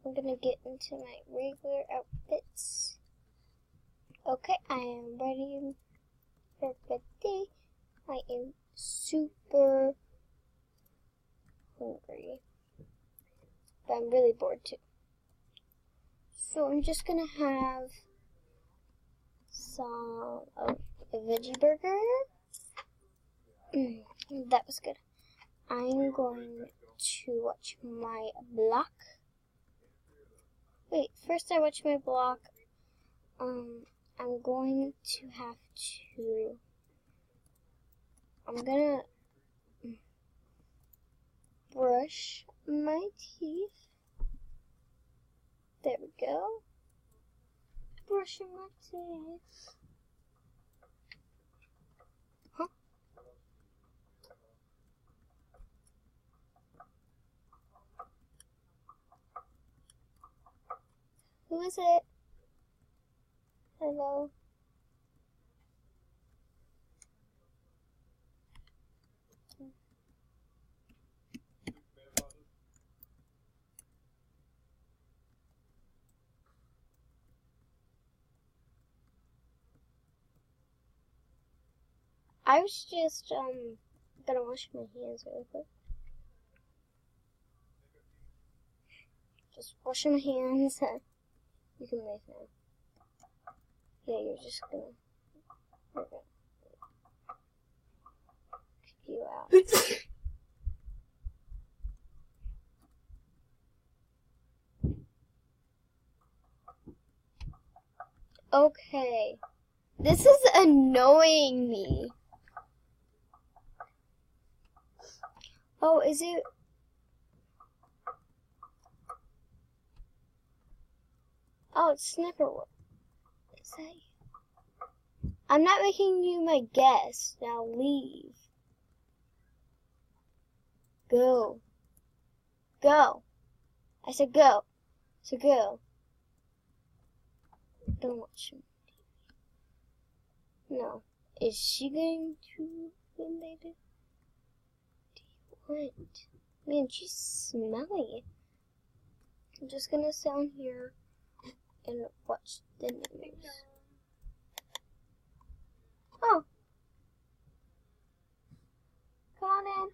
I'm gonna get into my regular outfits. Okay, I am ready for the day. I am super hungry, but I'm really bored too. So I'm just gonna have some of a veggie burger. That was good. I'm going to watch my block. Wait, first I watch my block. I'm going to have to. I'm gonna brush my teeth. There we go. Brushing my teeth. Huh? Who is it? Hello? I was just gonna wash my hands really quick. Just washing my hands. You can leave now. Yeah, you're just gonna kick you out. Okay. This is annoying me. Oh, is it? Oh, it's Snipper. Is that you? I'm not making you my guest. Now leave. Go. Go. I said go. So go. Don't watch me. No. Is she going to invade it? What do you want? Man, she's smelly. I'm just gonna sit down here and watch the news. Oh. Come on in.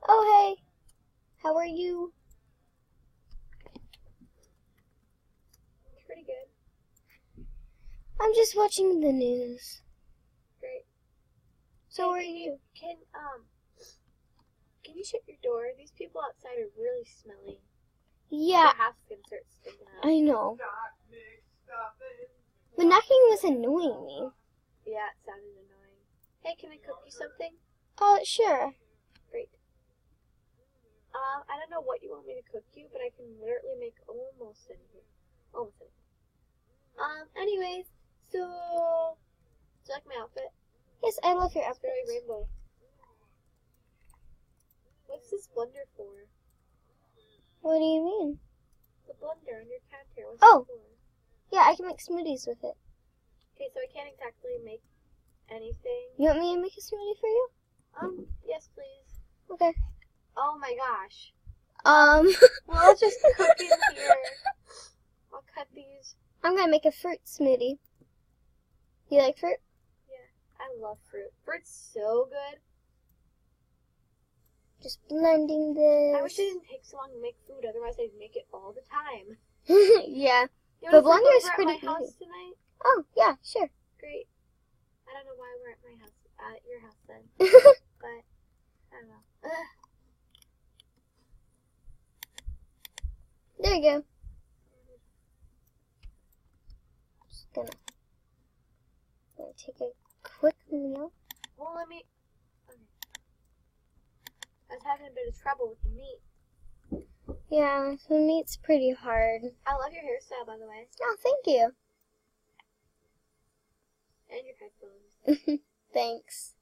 Oh, hey. How are you? Pretty good. I'm just watching the news. Great. So are you? Can you shut your door? These people outside are really smelly. Yeah, Their house is gonna start stinking up. I know. The knocking was annoying me. Yeah, it sounded annoying. Hey, can I cook you something? Oh, sure. Great. I don't know what you want me to cook you, but I can literally make almost anything. Almost anything. Anyways, so do you like my outfit? Yes, I love your It's very outfit. rainbow. What's this blender for? What do you mean? The blender on your counter. What's Oh. it for? Yeah, I can make smoothies with it. Okay, so I can't exactly make anything. You want me to make a smoothie for you? Yes, please. Okay. Oh my gosh. Well, I'll just cook in here. I'll cut these. I'm gonna make a fruit smoothie. You like fruit? Yeah, I love fruit. Fruit's so good. Just blending this. I wish it didn't take so long to make food, otherwise I'd make it all the time. Yeah. You The wanna sleep blender is over pretty at my house easy. tonight? Oh, yeah, sure. Great. I don't know why we're at my house, at your house then, but I don't know. Ugh. There you go. Just gonna take a quick meal. Well, let me. Okay. I was having a bit of trouble with the meat. Yeah, the meat's pretty hard. I love your hairstyle, by the way, Oh, thank you. and your headphones. Thanks.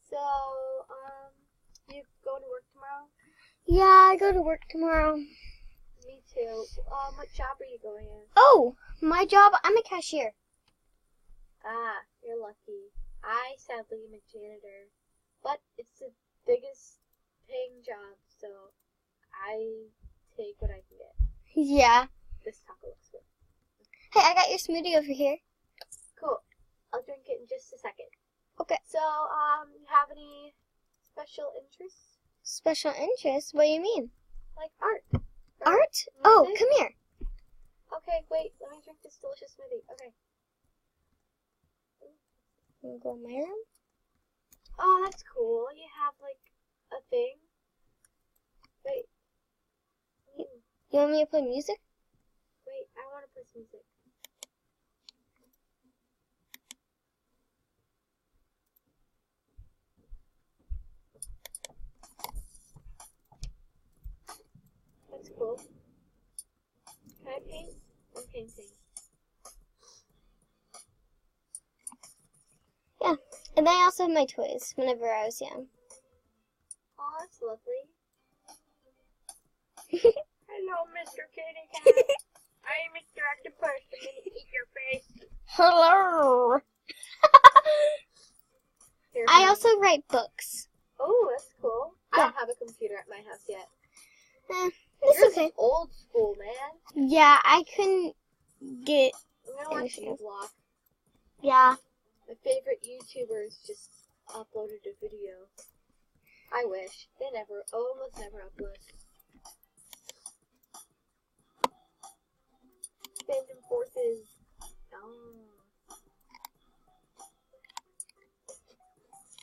So, you going to work tomorrow? Yeah, I go to work tomorrow. Me too. What job are you going in? Oh, my job, I'm a cashier. Ah, you're lucky. I sadly am a janitor, but it's the biggest paying job, so I take what I can get. Yeah. This taco looks good. Hey, I got your smoothie over here. Cool. I'll drink it in just a second. Okay. So, you have any special interests? Special interest? What do you mean? Like art? Art? Oh, music? come here. Okay, wait. Let me drink this delicious smoothie. Okay. Wanna go in my room? Oh, that's cool. You have, like, a thing. Wait. You want me to play music? Wait, I want to play some music. That's cool. Can I paint? I'm painting. Yeah. And then I also have my toys whenever I was young. Oh, that's lovely. Hello, Mr. Kitty Cat. I am Mr. Octopus. I'm gonna eat your face. Hello. Here, I honey. also write books. Oh, that's cool. I Yeah. don't have a computer at my house yet. It's Yours okay. is old school, man. Yeah, I couldn't get. I'm gonna watch you vlog. Yeah. My favorite YouTubers just uploaded a video. I wish. They almost never upload. Phantom Forces. Oh.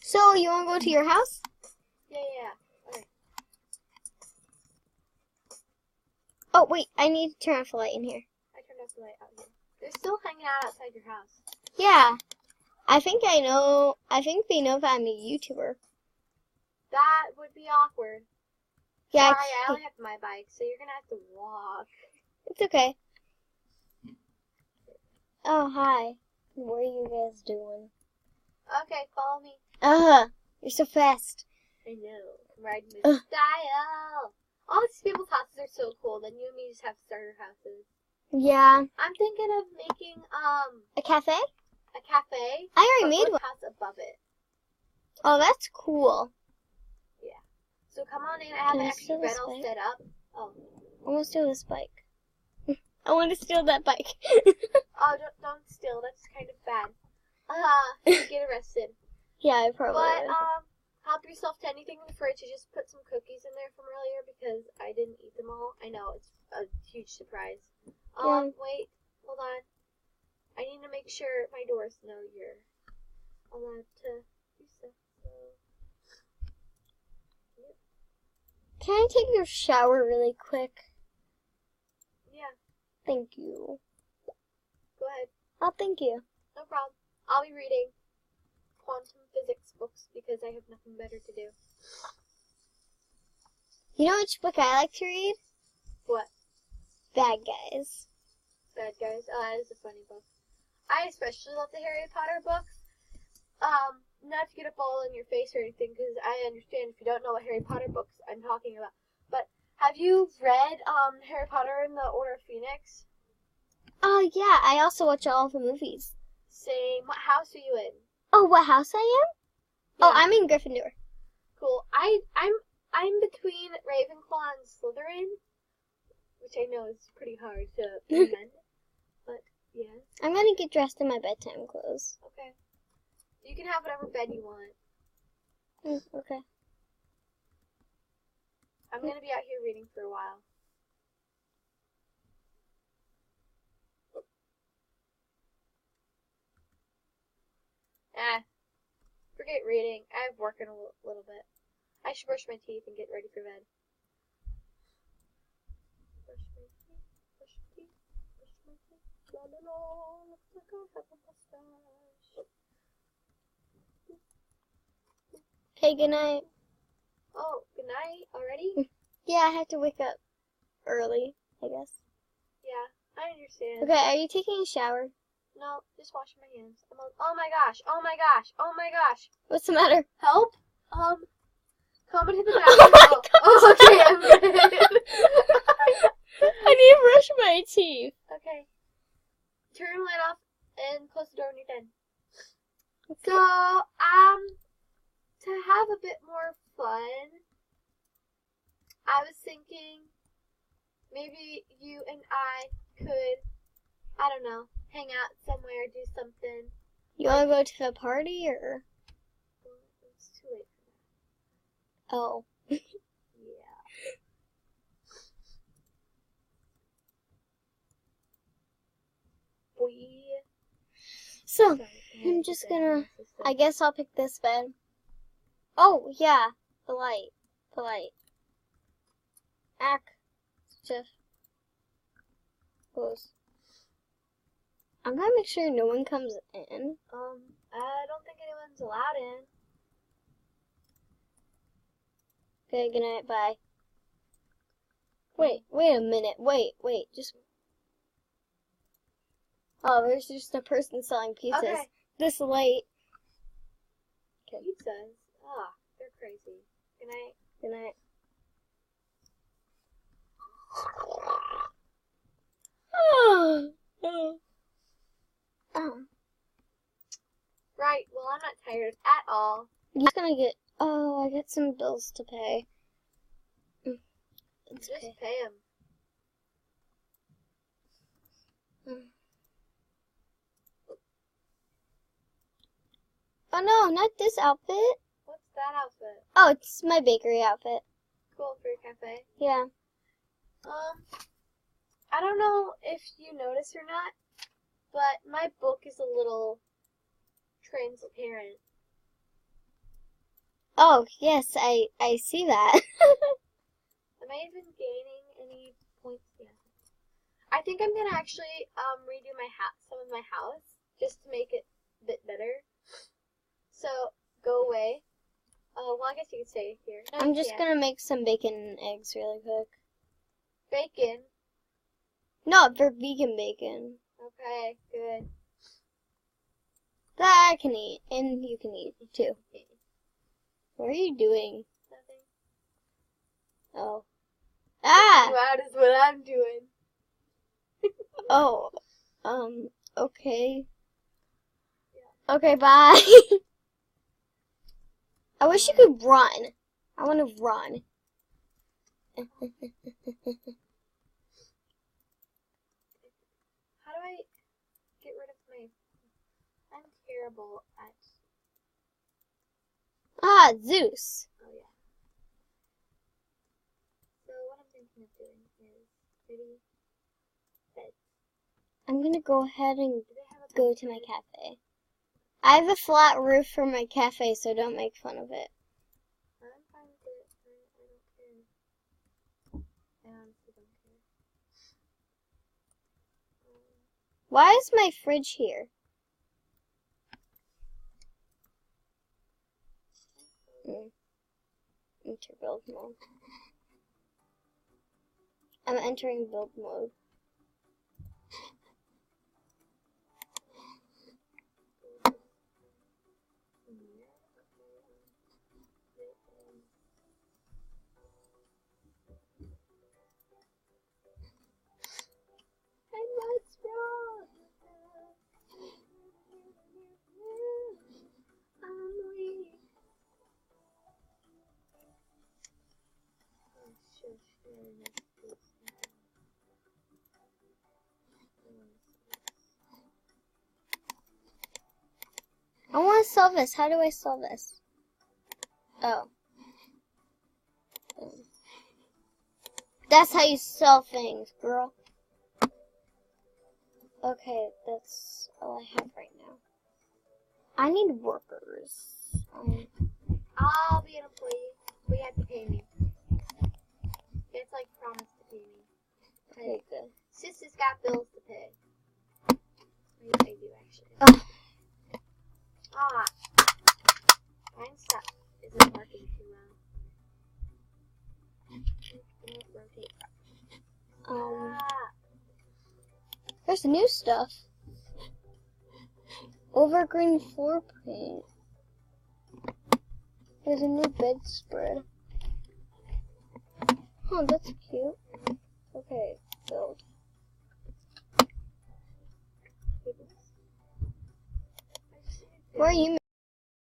So, you want to go to your house? Yeah. Alright. Oh, wait. I need to turn off the light in here. I turned off the light out here. They're still hanging out outside your house. Yeah. I think they know that I'm a YouTuber. That would be awkward. Yeah. Sorry, I only have my bike, so you're gonna have to walk. It's okay. Oh, hi. What are you guys doing? Okay, follow me. You're so fast. I know. I'm riding with style. All these people's houses are so cool. Then you and me just have starter houses. Yeah. I'm thinking of making A cafe? a cafe. I already but made with one. a house above it. Oh, that's cool. So come on in. I have Can an I extra steal bed this all bike? set up. Oh. I want to steal this bike. I want to steal that bike. Oh, don't steal. That's kind of bad. You get arrested. Yeah, I probably But would. help yourself to anything in the fridge. I just put some cookies in there from earlier because I didn't eat them all. I know it's a huge surprise. Yeah. Wait, hold on. I need to make sure my doors know you're allowed to do stuff. So. Yep. Can I take your shower really quick? Yeah, Thank you. go ahead. Oh, thank you. No problem. I'll be reading quantum physics books because I have nothing better to do. You know which book I like to read? What? Bad Guys. Bad Guys. Oh, that is a funny book. I especially love the Harry Potter books. Not to get up all in your face or anything, because I understand if you don't know what Harry Potter books I'm talking about. But have you read Harry Potter and the Order of Phoenix? Oh, yeah. I also watch all the movies. Same. What house are you in? Oh, what house I am? Yeah. Oh, I'm in Gryffindor. Cool. I'm between Ravenclaw and Slytherin, which I know is pretty hard to blend. But yeah. I'm gonna get dressed in my bedtime clothes. Okay. You can have whatever bed you want. Okay. I'm gonna be out here reading for a while. Forget reading. I have work in a little bit. I should brush my teeth and get ready for bed. Brush my teeth, brush my teeth, brush my teeth. La la la, looks like I have a mustache. Okay, good night. Oh, good night already? Yeah, I have to wake up early, I guess. Yeah, I understand. Okay, are you taking a shower? No, just washing my hands. Oh my gosh, oh my gosh, oh my gosh. What's the matter? Help? Come into the Oh bathroom. my Oh, okay, I'm good. I need to brush my teeth. Okay. Turn the light off and close the door when you're done. Okay. So, to have a bit more fun, I was thinking maybe you and I could, I don't know, hang out somewhere, do something. You want to go to the party or? Well, it's too late for that. Oh. Yeah. So, Sorry, I'm just gonna, I guess I'll pick this bed. Oh, yeah, the light. The light. Jeff. Close. I'm gonna make sure no one comes in. I don't think anyone's allowed in. Okay, good night, bye. Wait a minute. Wait, just... Oh, there's just a person selling pizzas. Okay. This light. Pizzas? Ah, they're crazy. Good night. Good night. Right, well, I'm not tired at all. I'm just gonna get... Oh, I got some bills to pay. It's Just okay. pay them. Oh no, not this outfit. What's that outfit? Oh, it's my bakery outfit. Cool for your cafe. Yeah. I don't know if you notice or not, but my book is a little transparent. Oh, yes, I see that. Am I even gaining any points? Yeah. I think I'm gonna actually redo some of my house just to make it a bit better. So go away. Oh, well, I guess you could stay here. No, I'm you just can't. gonna make some bacon and eggs really quick. Bacon. No, for vegan bacon. Okay, good. That I can eat, and you can eat too. What are you doing? Nothing. Oh. Ah! That is what I'm doing. Oh. Okay. Okay, bye. I wish you could run. I want to run. How do I get rid of my... I'm terrible at... Ah, Zeus. Oh, yeah. So what I'm thinking of doing is maybe beds. I'm gonna go ahead and Do they have a go bed to my for cafe. I have a flat roof for my cafe, so don't make fun of it. I'm fine with it. I don't care. I honestly don't care. Why is my fridge here? Enter build mode. I'm entering build mode. And what's wrong? I'm weak. Oh, shush, I want to sell this. How do I sell this? Oh. That's how you sell things, girl. Okay, that's all I have right now. I need workers. I'll be an employee, but you have to pay me. It's like promise to pay me. Okay, good. Sister's got bills to pay. I do actually. Oh. Ah, mine stuff isn't working too well. Rotate. There's new stuff. Overgreen floor paint. There's a new bedspread. Oh, that's cute. Okay, build. Where are you?